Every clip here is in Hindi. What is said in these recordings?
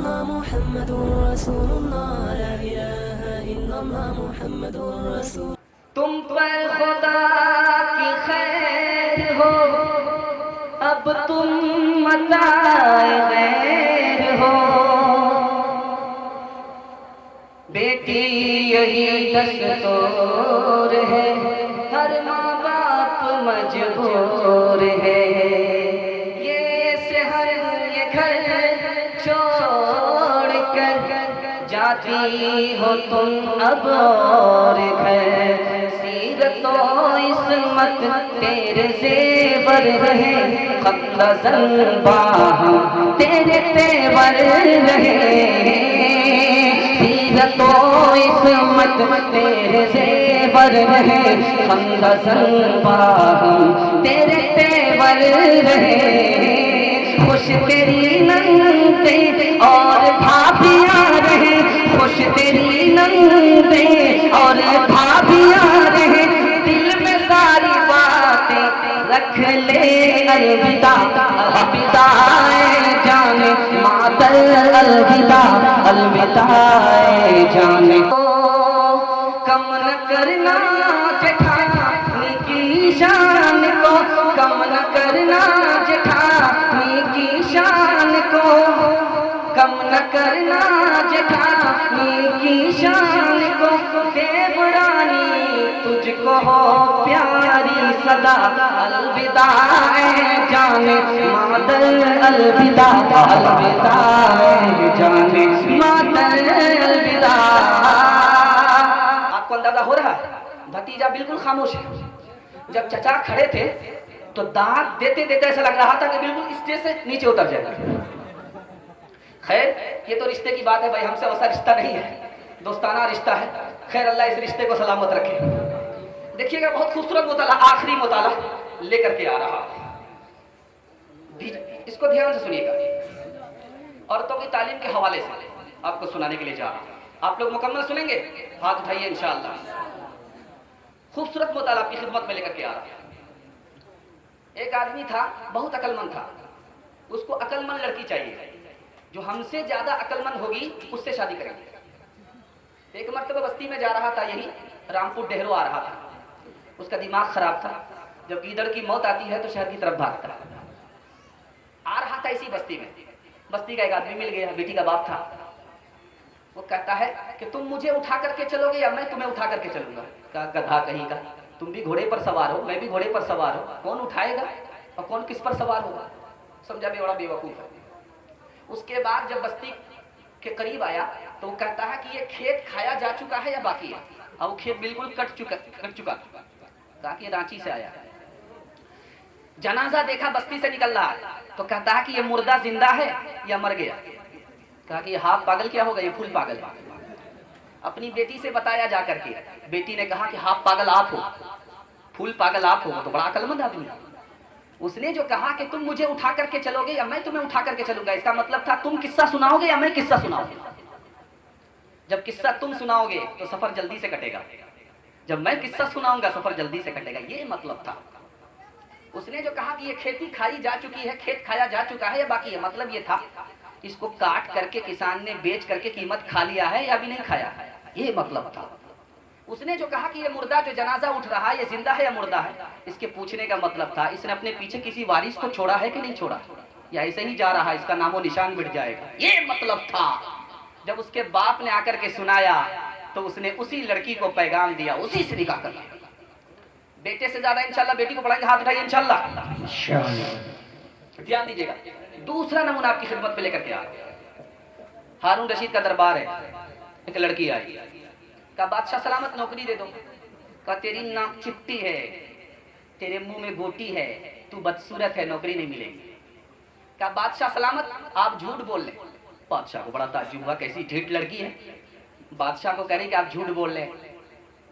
इल्लल्लाह मुहम्मदुर रसूलुल्लाह ला इलाहा इल्लल्लाह मुहम्मदुर रसूल। तुम पर खुदा की खैर हो, अब तुम मताए गैर हो। बेटी यही दस्तूर है, हर माँ बाप मजबूर है। ये शहर ये घर छोड़ कर जाती हो तुम अब और घर। सीरतो इस्मत तेरे ज़ेवर रहे, ख़त्म बाहम तेरे तेवर रहे। सीरतो इस्मत तेरे ज़ेवर रहे, ख़त्म बाहम तेरे तेवर रहे। खुश तेरी नंदे और भाभियाँ रहे, खुश तेरी नंदे और भाभियाँ रहे। दिल में सारी बातें रख ले, अलविदा अलविदा जाने मातर, अलविदा अलविदा जाने। कम न करना जेठानी की शान को, कम न करना जेठानी की शान को, कम न करना जेठानी की शान को। देवरानी तुझको हो प्यारी सदा, अलविदा जाने मादर, अलविदा अलविदा जाने मादर, अलविदा। आपको अंदाजा हो रहा है? भतीजा बिल्कुल खामोश है। जब चचा खड़े थे तो दांत देते देते ऐसा लग रहा था कि बिल्कुल स्टेज से नीचे उतर जाएगा। खैर, ये तो रिश्ते की बात है भाई, हमसे वैसा रिश्ता नहीं है, दोस्ताना रिश्ता है। खैर, अल्लाह इस रिश्ते को सलामत रखे। देखिएगा, बहुत खूबसूरत मुताला, आखिरी मुताला लेकर के आ रहा। इसको ध्यान से सुनिएगा। औरतों की तालीम के हवाले से आपको सुनाने के लिए जा रहा हूं। आप लोग मुकम्मल सुनेंगे? हाथ उठाइए इंशाअल्लाह। खूबसूरत मुताला आपकी खिदमत में लेकर के आ रहा। एक आदमी था, बहुत अकलमंद था। उसको अकलमंद लड़की चाहिए, जो हमसे ज्यादा अकलमंद होगी उससे शादी करेंगे। एक मर्तबा बस्ती में जा रहा था, यही रामपुर डेहरो आ रहा था। उसका दिमाग खराब था। जब गीदड़ की मौत आती है तो शहर की तरफ भागता। आ रहा था इसी बस्ती में। बस्ती का एक आदमी मिल गया, बेटी का बाप था। वो कहता है कि तुम मुझे उठा करके चलोगे या मैं तुम्हें उठा करके चलूंगा। कहा, गधा कहीं का, तुम भी घोड़े पर सवार हो, मैं भी घोड़े पर सवार हो, कौन उठाएगा और कौन किस पर सवार होगा? समझा भी, बड़ा बेवकूफ है। उसके बाद जब बस्ती के करीब आया तो वो कहता है कि ये खेत खाया जा चुका है या बाकी है? और वो खेत बिल्कुल कट चुका। कहा कि रांची से आया। जनाजा देखा, बस्ती से निकल रहा तो कहता है कि ये मुर्दा जिंदा है या मर गया? कहा कि ये हाथ पागल क्या होगा, ये फूल पागल। अपनी बेटी से बताया जा करके। बेटी ने कहा कि हाथ पागल आप हो, फूल पागल आप हो। तो बड़ा अकलमंद आदमी है। उसने जो कहा कि तुम मुझे उठा करके चलोगे या मैं तुम्हें उठा करके चलूंगा, इसका मतलब था तुम किस्सा सुनाओगे या मैं किस्सा सुनाऊंगा। जब किस्सा तुम सुनाओगे तो सफर जल्दी से कटेगा, जब मैं किस्सा सुनाऊंगा सफर जल्दी से कटेगा, ये मतलब था। उसने जो कहा कि ये खेती खाई जा चुकी है, खेत खाया जा चुका है या बाकी है, मतलब ये था इसको काट करके किसान ने बेच करके कीमत खा लिया है या अभी नहीं खाया, ये मतलब था। उसने जो कहा कि ये मुर्दा जो जनाजा उठ रहा है ये जिंदा है या मुर्दा है, इसके पूछने का मतलब था इसने अपने पीछे किसी वारिस को छोड़ा है कि नहीं छोड़ा, या ऐसे ही जा रहा है, इसका नामो निशान मिट जाएगा, ये मतलब था। जब उसके बाप ने आकर के सुनाया तो उसने उसी लड़की को पैगाम दिया, उसी से निकाह कर लिया। बेटे से ज्यादा इंशाल्लाह बेटी को पढ़ाएंगे, हाथ उठाइए इंशाल्लाह। ध्यान दीजिएगा। दूसरा नमूना आपकी खिदमत पे लेकर के आ, हारून रशीद का दरबार है। एक लड़की आई, कहा बादशाह सलामत नौकरी दे दो। कहा तेरी नाक चिपटी है, तेरे मुंह में गोटी है, तू बदसूरत है, नौकरी नहीं मिलेगी। कहा बादशाह सलामत आप झूठ बोल रहे। बादशाह को बड़ा ताज्जुब हुआ, कैसी ढीठ लड़की है, बादशाह को कह रही कि आप झूठ बोल रहे।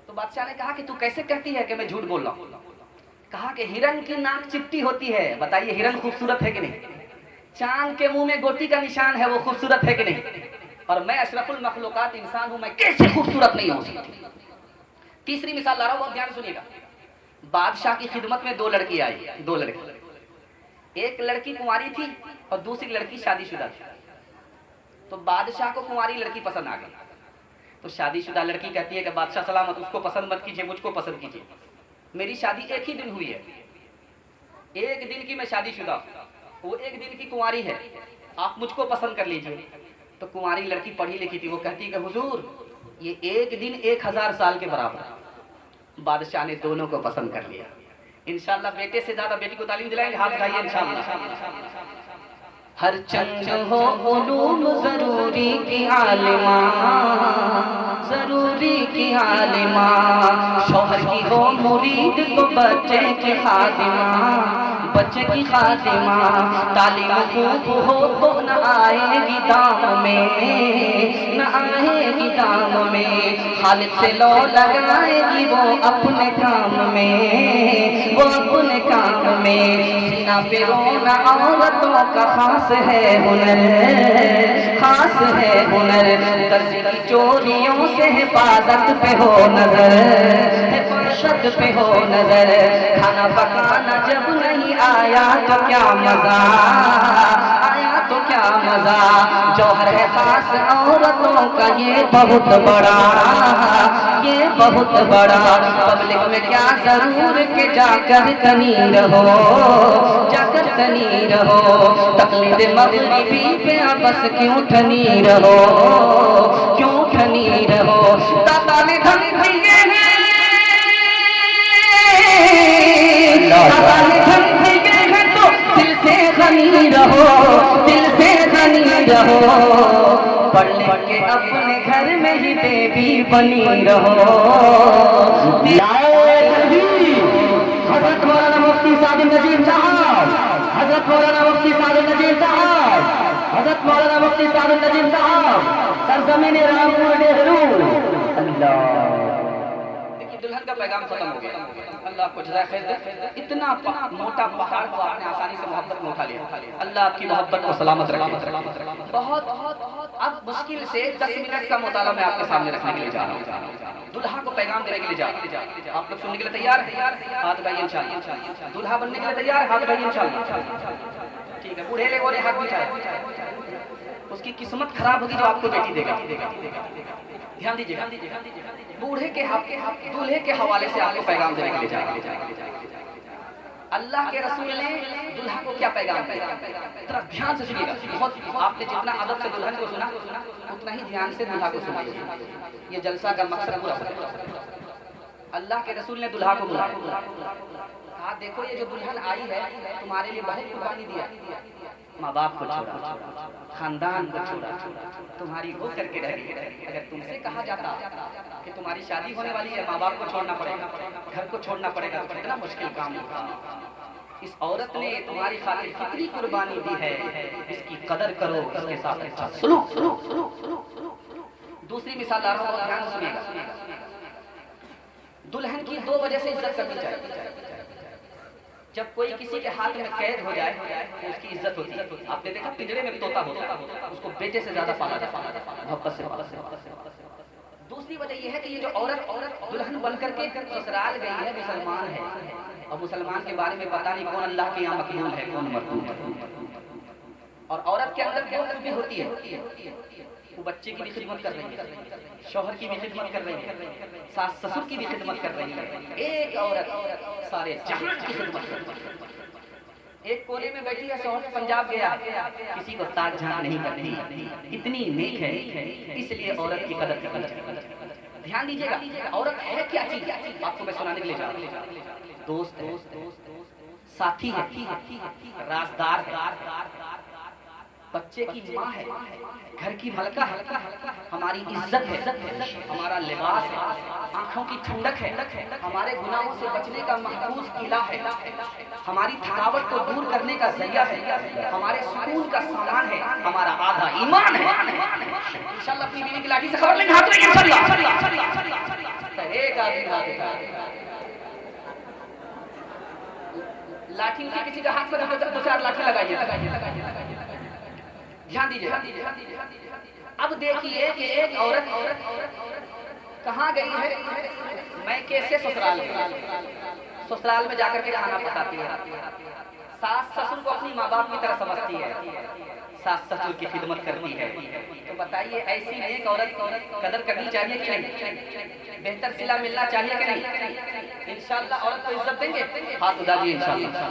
तो बादशाह ने कहा कि तू कैसे कहती है कि मैं झूठ बोल रहा हूँ। कहा कि हिरन की नाक चिपटी होती है, बताइए हिरन खूबसूरत है कि नहीं? चांद के मुंह में गोटी का निशान है, वो खूबसूरत है कि नहीं? और मैं अशरफुल मखलूकात इंसान हूं, मैं कैसे खूबसूरत नहीं हो सकती? तीसरी मिसाल ला रहा हूं, बहुत ध्यान सुनिएगा। बादशाह की खिदमत में दो लड़की आई, दो लड़की। एक लड़की कुंवारी थी और दूसरी लड़की शादीशुदा थी। तो बादशाह को कुंवारी लड़की पसंद आ गई। तो शादीशुदा लड़की कहती है कि बादशाह सलामत, उसको पसंद मत कीजिए, मुझको पसंद कीजिए। मेरी शादी एक ही दिन हुई है, एक दिन की मैं शादीशुदा, वो एक दिन की कुंवारी है, आप मुझको पसंद कर लीजिए। तो कुंवारी लड़की पढ़ी लिखी थी, वो कहती कि हुजूर ये एक दिन 1000 साल के बराबर। बादशाह ने दोनों को पसंद कर लिया। इंशाल्लाह बेटे से ज्यादा बेटी को तालीम दिलाएंगे, हाथ उठाइए इंशाल्लाह। हर चंद हो उलूम जरूरी की आलिमा, जरूरी की आलिमा, शौहर की हो मुरीद तो बच्चे की खादिमा, बच्चे की खादिमा। तालीम खूब हो तो न आएगी दाम में, न आएगी दाम में, खालिद से लो लगाएगी वो अपने काम में, वो अपने काम में। सीना पे रोना औरतों का खास है हुनर, खास है हुनर, दर्जी की चोरियों से हिफाजत पे हो नजर, हिफाजत पे हो नजर। खाना पकाना जब नहीं आया तो क्या मजा, आया तो क्या मजा। जौहर है खास औरतों का ये बहुत बड़ा, ये बहुत बड़ा। पब्लिक में क्या जरूर के जाकर तनी रहो, जाकर तनी रहो। तकलीद मगरिबी पे बस क्यों ठनी रहो, क्यों ठनी रहो। दादा ने धन दिए हैं, दादा ने धन दिए हैं तो दिल से धनी रहो, दिल से धनी रहो। पढ़ लिख के अपने घर में ही देवी बनी रहो। हजरत मौलाना मुफ्ती सादिक नजीम साहब, हजरत मौलाना मुफ्ती सादिक नजीम साहब, हजरत मौलाना मुफ्ती सादिक नजीम साहब, सरजमीन रामपुर नेहरू। अल्लाह, देखिए दुल्हन का पैगाम खत्म हो गया। अल्लाह को जज़ाए खैर दे। इतना मोटा पहाड़ को आपने आसानी से मोहब्बत में उठा लिया। अल्लाह आपकी मोहब्बत को सलामत रखे। बहुत अब मुश्किल से 10 मिनट का मुताला मैं आपके सामने रखने के लिए जा रहा हूँ। दुल्हा को पैगाम देने के लिए जा रहा हूँ। आप लोग सुनने के लिए तैयार है? हाथ उठाइए इंशाअल्लाह। दुल्हा बनने के लिए तैयार है? हाथ उठाइए इंशाअल्लाह। ठीक है, बूढ़े ले हाथ उठाए। उसकी किस्मत खराब होगी जो आपको बेटी देगा। ध्यान दीजिए, बूढ़े के दूल्हे के हवाले से आपको पैगाम देने के लिए जा रहा हूं। अल्लाह के रसूल ने दुल्हा को क्या पैगाम दिया, जरा ध्यान से सुनिएगा। बहुत आपने जितना अदब से दुल्हन को सुना उतना ही ध्यान से दुल्हा को सुनिए। ये जलसा का मकसद पूरा। अल्लाह के रसूल ने दुल्हा को बुलाया, कहा देखो ये जो दुल्हन आई है तुम्हारे लिए बहुत कुर्बानी दिया, माँ बाप को छोड़ा, खानदान को छोड़ा, तुम्हारी हो करके रह गई। अगर तुमसे कहा जाता कि तुम्हारी शादी होने वाली है, माँ बाप को छोड़ना पड़ेगा, घर को छोड़ना पड़ेगा, तो कितना मुश्किल काम होता। इस औरत ने तुम्हारी खातिर कितनी कुर्बानी दी है, इसकी कदर करो, इसके साथ अच्छा सलूक। दूसरी मिसाल ला रहा हूं, ध्यान से सुनिएगा। दुल्हन की 2 वजह से इज्जत करनी चाहिए। जब कोई किसी के हाथ में कैद हो जाए तो उसकी इज्जत होती है। आपने देखा पिंजरे में तोता होता है, उसको बेटे से ज्यादा पाला जाता है, मोहब्बत से। दूसरी वजह यह है कि ये जो औरत दुल्हन बनकर के ससुराल गई है, मुसलमान है, और मुसलमान के बारे में पता नहीं कौन अल्लाह के यहाँ मकबूल है, कौन मरदूद है। और औरत के अंदर क्या खूबी होती है, वो बच्चे की भी खिदमत कर रही है, शौहर की भी खिदमत कर रही है, सास ससुर की भी खिदमत कर रही है। एक औरत सारे जहां की खिदमत कर रही है। एक कोने में बैठी है, शौहर पंजाब गया, किसी को ताक झांक नहीं करती, इतनी नेक है, इसलिए औरत की कदर करनी चाहिए। ध्यान दीजिएगा, औरत है क्या चीज, आपको मैं सुनाने के लिए जा रहा हूं। दोस्त, साथी है, राजदार, बच्चे की माँ है, घर की मलका है, हमारी इज्जत है, हमारा लिबास है, आंखों की ठंडक है, हमारे गुनाहों से बचने का महफूज किला है, हमारी थकावट को दूर करने का जरिया है, हमारे सुकून का सामान है, हमारा आधा ईमान है। इंशाअल्लाह अपनी बीवी की लाठी से खबर लेंगे, हाथ में इंशाअल्लाह। एक आदमी लाठी उनके किसी का हाथ में 2-4 लाठी लगाइए। ध्यान दीजिए। अब देखिए कि एक औरत कहाँ गई है, मैं कैसे ससुराल में जाकर के खाना पकाती है, सास ससुर को अपनी माँ बाप की तरह समझती है, सास ससुर की खिदमत करती है। तो बताइए ऐसी नेक औरत कदर करनी चाहिए कि नहीं? बेहतर सिला मिलना चाहिए कि नहीं? इंशाअल्लाह औरत को इज्जत देंगे, हाथ उठा दिए इंशाअल्लाह।